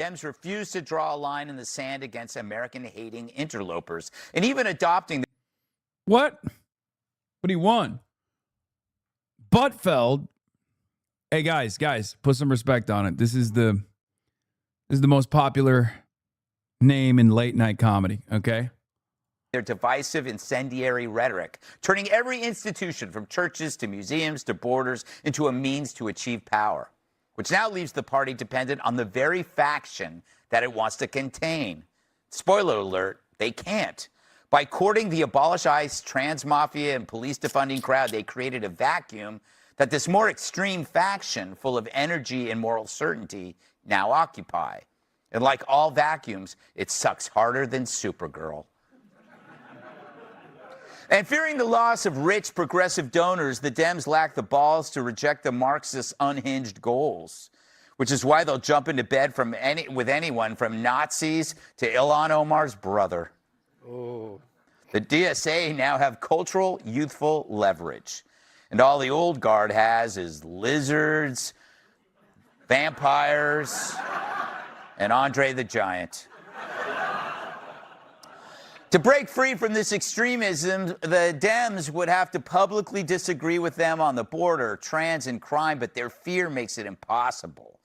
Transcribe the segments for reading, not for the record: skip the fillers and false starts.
Dems refuse to draw a line in the sand against American-hating interlopers, and even adopting. What? But he won. Buttfeld. Hey guys, put some respect on it. This is the most popular name in late night comedy. Okay. Their divisive, incendiary rhetoric, turning every institution from churches to museums to borders into a means to achieve power, which now leaves the party dependent on the very faction that it wants to contain. Spoiler alert, they can't. By courting the abolish ICE, trans mafia, and police defunding crowd, they created a vacuum that this more extreme faction, full of energy and moral certainty, now occupy. And like all vacuums, it sucks harder than Supergirl. And fearing the loss of rich, progressive donors, the Dems lack the balls to reject the Marxists' unhinged goals, which is why they'll jump into bed with anyone from Nazis to Ilhan Omar's brother. Oh. The DSA now have cultural, youthful leverage. And all the old guard has is lizards, vampires, and Andre the Giant. To break free from this extremism, the Dems would have to publicly disagree with them on the border, trans, and crime, but their fear makes it impossible.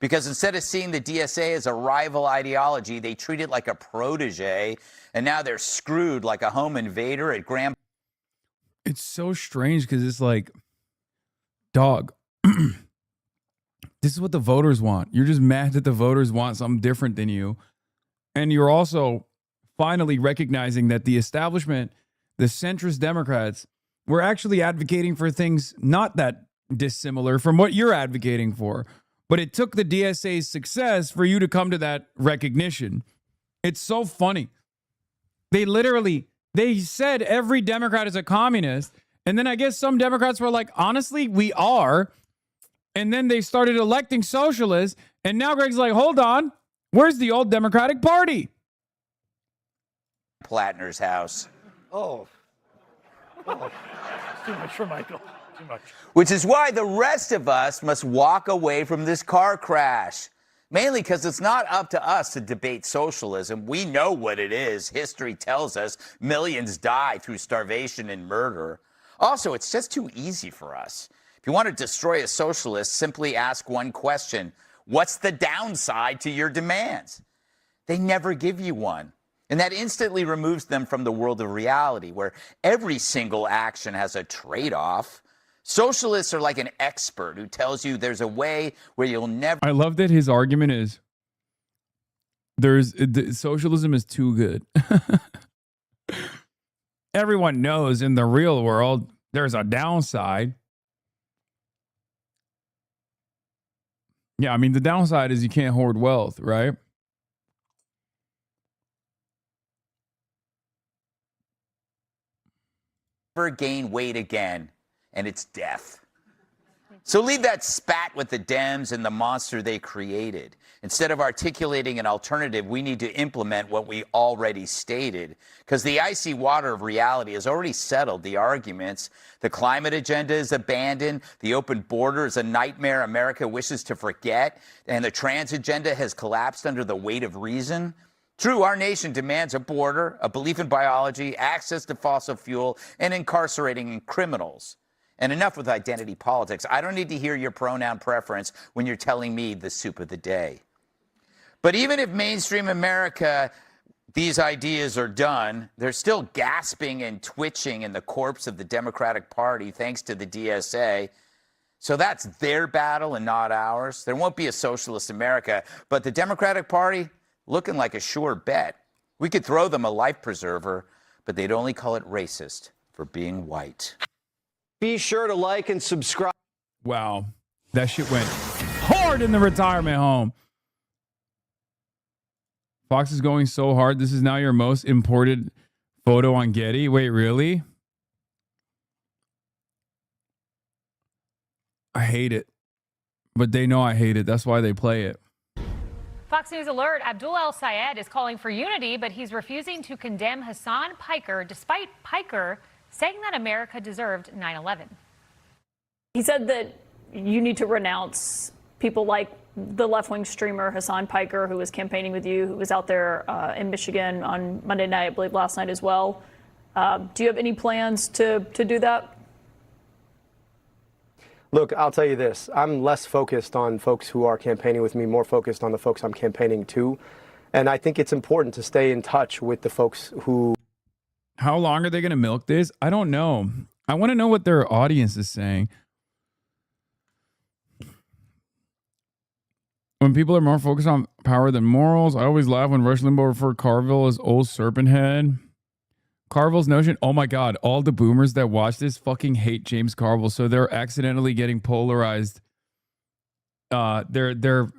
Because instead of seeing the DSA as a rival ideology, they treat it like a protege, and now they're screwed like a home invader at Grand. It's so strange because it's like, dog, this is what the voters want. You're just mad that the voters want something different than you. And you're also finally recognizing that the establishment, the centrist Democrats, were actually advocating for things not that dissimilar from what you're advocating for. But it took the DSA's success for you to come to that recognition. It's so funny. They said every Democrat is a communist. And then I guess some Democrats were like, honestly, we are. And then they started electing socialists. And now Greg's like, hold on, where's the old Democratic Party? Plattner's house. Oh. Too much for Michael. Too much. Which is why the rest of us must walk away from this car crash. Mainly because it's not up to us to debate socialism. We know what it is. History tells us millions die through starvation and murder. Also, it's just too easy for us. If you want to destroy a socialist, simply ask one question. What's the downside to your demands? They never give you one. And that instantly removes them from the world of reality, where every single action has a trade-off. Socialists are like an expert who tells you there's a way where you'll never. I love that his argument is socialism is too good. Everyone knows in the real world there's a downside. Yeah, I mean, the downside is you can't hoard wealth, right? Gain weight again, and it's death. So leave that spat with the Dems and the monster they created. Instead of articulating an alternative, we need to implement what we already stated, because the icy water of reality has already settled the arguments. The climate agenda is abandoned, the open border is a nightmare America wishes to forget, and the trans agenda has collapsed under the weight of reason. True, our nation demands a border, a belief in biology, access to fossil fuel, and incarcerating criminals. And enough with identity politics. I don't need to hear your pronoun preference when you're telling me the soup of the day. But even if mainstream America, these ideas are done, they're still gasping and twitching in the corpse of the Democratic Party thanks to the DSA. So that's their battle and not ours. There won't be a socialist America, but the Democratic Party, looking like a sure bet. We could throw them a life preserver, but they'd only call it racist for being white. Be sure to like and subscribe. Wow. That shit went hard in the retirement home. Fox is going so hard. This is now your most imported photo on Getty. Wait, really? I hate it. But they know I hate it. That's why they play it. Fox News alert, Abdul El-Sayed is calling for unity, but he's refusing to condemn Hassan Piker, despite Piker saying that America deserved 9/11. He said that you need to renounce people like the left-wing streamer Hassan Piker, who was campaigning with you, who was out there in Michigan on Monday night, I believe last night as well. Do you have any plans to do that? Look, I'll tell you this. I'm less focused on folks who are campaigning with me, more focused on the folks I'm campaigning to. And I think it's important to stay in touch with the folks who... How long are they going to milk this? I don't know. I want to know what their audience is saying. When people are more focused on power than morals, I always laugh when Rush Limbaugh referred Carville as old serpent head. Carville's notion, oh my God, all the boomers that watch this fucking hate James Carville, so they're accidentally getting polarized. They're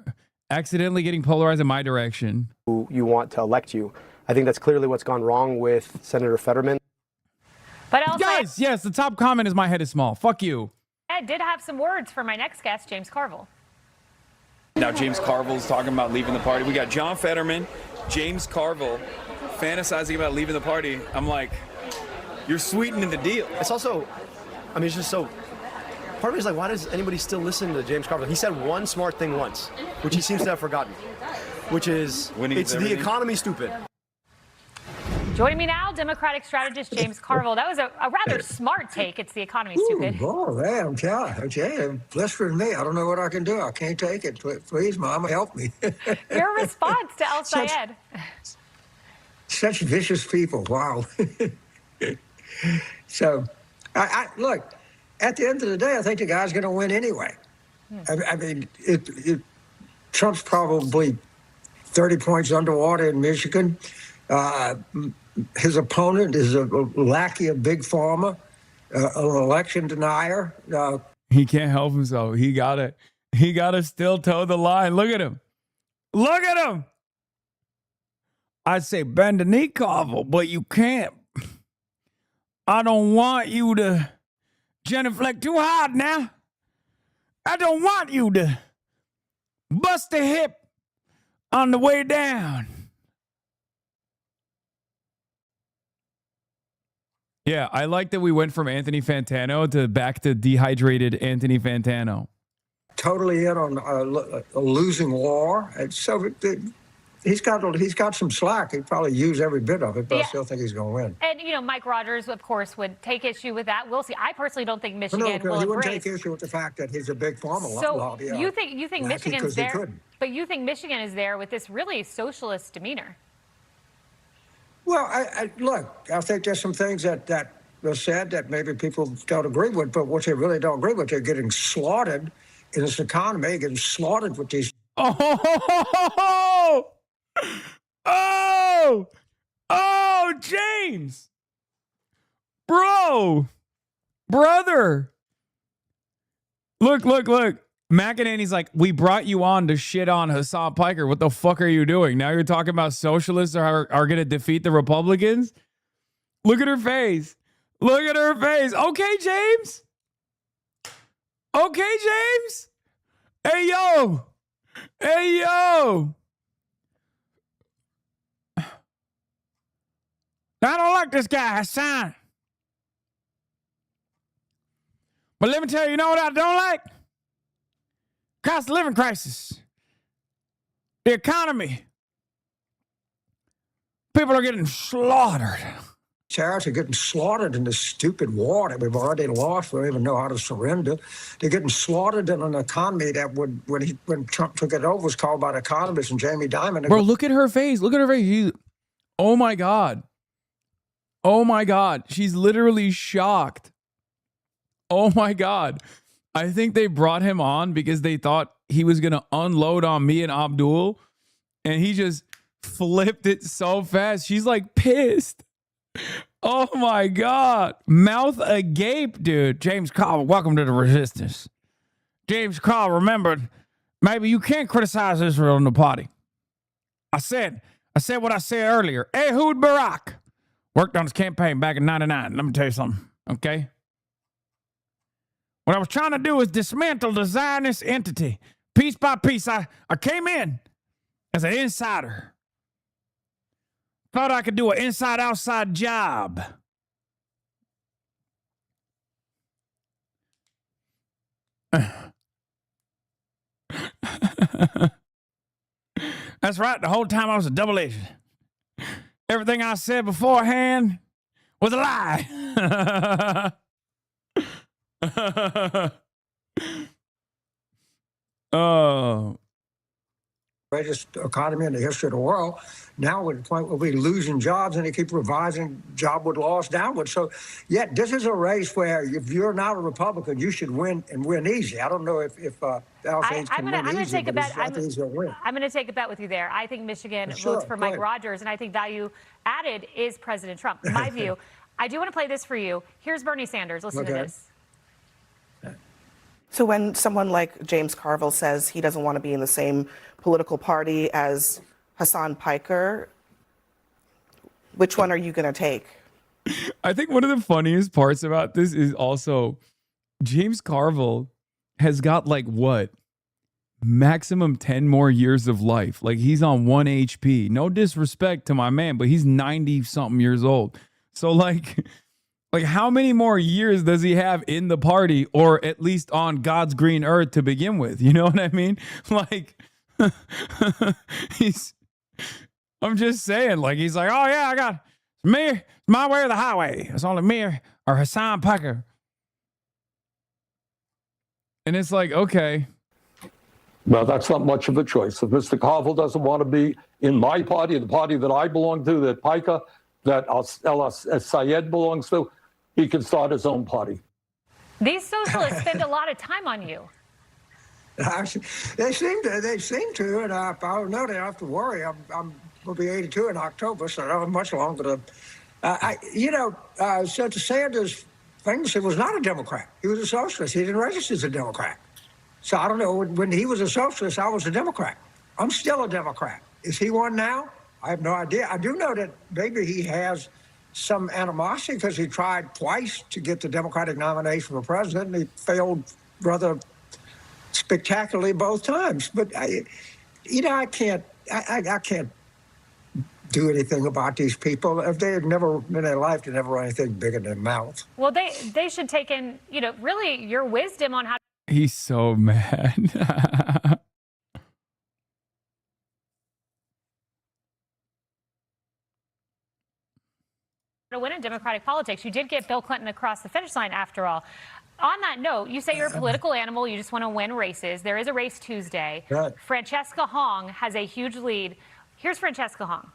accidentally getting polarized in my direction. Who you want to elect you. I think that's clearly what's gone wrong with Senator Fetterman. But also, Guys, yes, the top comment is my head is small. Fuck you. Ed did have some words for my next guest, James Carville. Now James Carville's talking about leaving the party. We got John Fetterman, James Carville fantasizing about leaving the party. I'm like, you're sweetening the deal. It's also, I mean, it's just so, part of me is like, why does anybody still listen to James Carville? He said one smart thing once, which he seems to have forgotten, which is, it's the economy, stupid. Joining me now, Democratic strategist James Carville. That was a rather smart take. It's the economy, stupid. Oh, man, I'm telling you, blistering me. I don't know what I can do. I can't take it. Please, Mama, help me. Your response to El Sayed. Such vicious people. Wow. So, look, at the end of the day, I think the guy's going to win anyway. I mean, Trump's probably 30 points underwater in Michigan. His opponent is a lackey of Big Pharma, an election denier. He can't help himself. He gotta still toe the line. Look at him. Look at him. I'd say bend the knee, Carville, but you can't. I don't want you to genuflect too hard now. I don't want you to bust a hip on the way down. Yeah, I like that we went from Anthony Fantano to back to dehydrated Anthony Fantano. Totally in on a losing war. And so he's got some slack. He'd probably use every bit of it, but I still think he's going to win. And, you know, Mike Rogers, of course, would take issue with that. We'll see. I personally don't think Michigan will he wouldn't embrace. take issue with the fact that he's a Big Pharma lobby. So you think Michigan's there, but you think Michigan is there with this really socialist demeanor? Well, look, I think there's some things that were said that maybe people don't agree with, but what they really don't agree with, they're getting slaughtered in this economy, getting slaughtered with these. Oh, James, brother. Look. McEnany's like, we brought you on to shit on Hassan Piker. What the fuck are you doing? Now you're talking about socialists are going to defeat the Republicans? Look at her face. Look at her face. Okay, James. Hey, yo. I don't like this guy, Hassan. But let me tell you, you know what I don't like? Cost of living crisis. The economy. People are getting slaughtered. Tariffs are getting slaughtered in this stupid war that we've already lost. We don't even know how to surrender. They're getting slaughtered in an economy that when Trump took it over was called by the economists and Jamie Dimon. Bro, look at her face. Oh my God. She's literally shocked. Oh my God. I think they brought him on because they thought he was going to unload on me and Abdul, and he just flipped it so fast. She's like pissed. Oh my God. Mouth agape, dude. James Carville, welcome to the resistance. James Carville, remember, maybe you can't criticize Israel in the party. I said what I said earlier. Ehud Barak worked on his campaign back in 99. Let me tell you something, okay? What I was trying to do is dismantle the Zionist entity. Piece by piece, I came in as an insider. Thought I could do an inside-outside job. That's right. The whole time I was a double agent. Everything I said beforehand was a lie. Oh. Greatest economy in the history of the world. Now we're at the point where we're losing jobs and they keep revising job with loss downward. So, yet this is a race where if you're not a Republican, you should win and win easy. I don't know if Al Haynes can win easy. I'm going to take a bet. I'm going to take a bet with you there. I think Michigan Sure, votes for Mike Rogers, and I think value added is President Trump. My view. I do want to play this for you. Here's Bernie Sanders. Listen to this. So when someone like James Carville says he doesn't want to be in the same political party as Hassan Piker, which one are you going to take? I think one of the funniest parts about this is also James Carville has got like what? Maximum 10 more years of life. Like he's on 1 HP. No disrespect to my man, but he's 90 something years old. So like how many more years does he have in the party or at least on God's green earth to begin with? You know what I mean? Like I'm just saying, like, he's like, oh yeah, I got me, my way or the highway. It's only me or Hassan Piker. And it's like, okay. Well, that's not much of a choice. If Mr. Carville doesn't want to be in my party, the party that I belong to, that Piker, that Sayed belongs to, he can start his own party. These socialists spend a lot of time on you. They seem to, and I don't know. They don't have to worry. I'm will be 82 in October, so I don't have much longer to. So to Sanders, famously was not a Democrat. He was a socialist. He didn't register as a Democrat. So I don't know. When he was a socialist, I was a Democrat. I'm still a Democrat. Is he one now? I have no idea. I do know that maybe he has some animosity because he tried twice to get the Democratic nomination for president, and he failed rather spectacularly both times. But I can't do anything about these people. If they had never in their life, they never run anything bigger than their mouth. Well, they should take in, really your wisdom on how. He's so mad. To win in Democratic politics. You did get Bill Clinton across the finish line after all. On that note, you say you're a political animal. You just want to win races. There is a race Tuesday. Right. Francesca Hong has a huge lead. Here's Francesca Hong.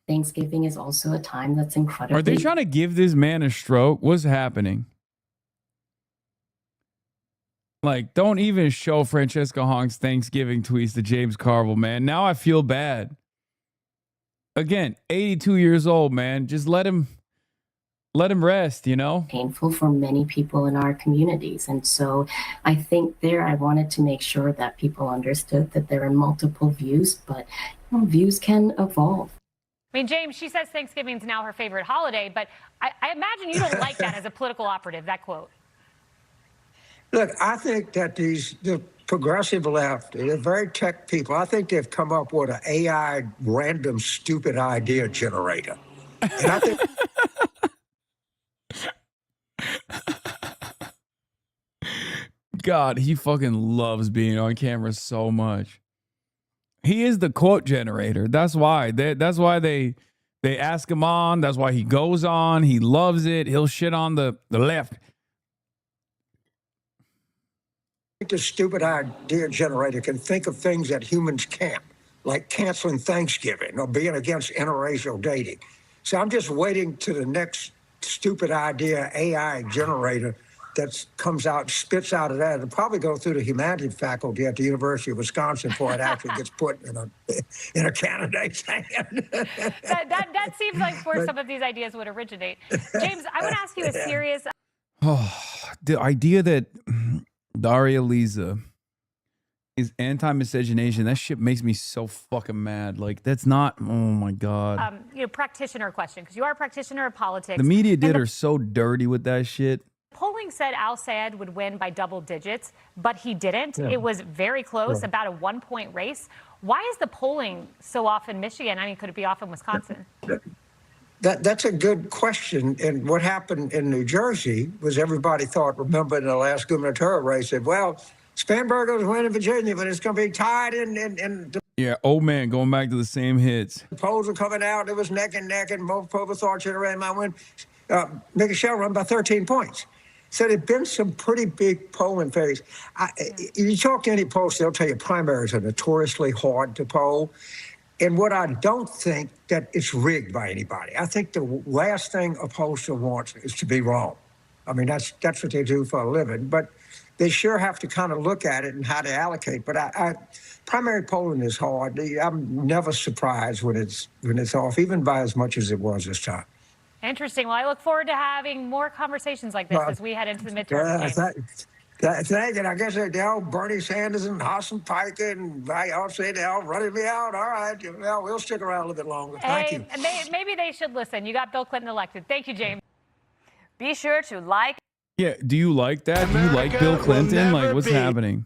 Thanksgiving is also a time that's incredible. Are they trying to give this man a stroke? What's happening? Like, don't even show Francesca Hong's Thanksgiving tweets to James Carville, man. Now I feel bad. Again, 82 years old, man. Just let him rest, Painful for many people in our communities. And so I think I wanted to make sure that people understood that there are multiple views, but views can evolve. I mean, James, she says Thanksgiving's now her favorite holiday, but I imagine you don't like that as a political operative, that quote. Look, I think that the progressive left, they're very tech people. I think they've come up with an AI random stupid idea generator. And I think God, he fucking loves being on camera so much. He is the quote generator. That's why. That's why they ask him on. That's why he goes on. He loves it. He'll shit on the left. the stupid idea generator can think of things that humans can't, like canceling Thanksgiving or being against interracial dating. So I'm just waiting to the next stupid idea AI generator that comes out, spits out of that. It'll probably go through the humanities faculty at the University of Wisconsin before it actually gets put in a candidate's hand. that seems like where some of these ideas would originate. James, I would ask you a serious... Oh, the idea that Daria Lisa is anti-miscegenation, that shit makes me so fucking mad. Like, that's not, oh my God. Practitioner question, because you are a practitioner of politics. The media did her so dirty with that shit. Polling said Al Sayed would win by double digits, but he didn't. Yeah. It was very close, about a 1-point race. Why is the polling so off in Michigan? I mean, could it be off in Wisconsin? That's a good question. And what happened in New Jersey was everybody thought, remember in the last gubernatorial race, said, well, Spanberger's winning Virginia, but it's going to be tied in the Yeah, old man going back to the same hits. polls are coming out. It was neck and neck, and most people thought General might win. Michelle run by 13 points. So there've been some pretty big polling failures. You talk to any pollster, they'll tell you primaries are notoriously hard to poll. And what I don't think that it's rigged by anybody. I think the last thing a pollster wants is to be wrong. I mean, that's what they do for a living. But they sure have to kind of look at it and how to allocate. But primary polling is hard. I'm never surprised when it's off, even by as much as it was this time. Interesting. Well, I look forward to having more conversations like this as we head into the midterm. Thank you. I guess they're all Bernie Sanders and Hassan Piker, and I all say they're all running me out. All right, well, we'll stick around a little bit longer. Thank you. And maybe they should listen. You got Bill Clinton elected. Thank you, James. Be sure to like. Yeah, do you like that? Do you like Bill Clinton? Like, what's happening?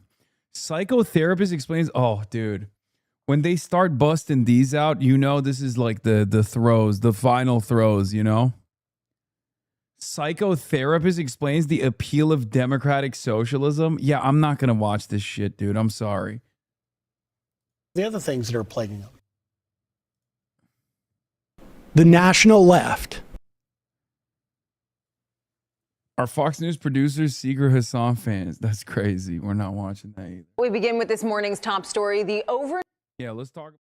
Psychotherapist explains. Oh, dude. When they start busting these out, you know this is like the throws, the final throws, you know? Psychotherapist explains the appeal of democratic socialism. Yeah, I'm not going to watch this shit, dude. I'm sorry. The other things that are plaguing them. The national left. Our Fox News producers, secret Hassan fans. That's crazy. We're not watching that either. We begin with this morning's top story. Yeah, let's talk.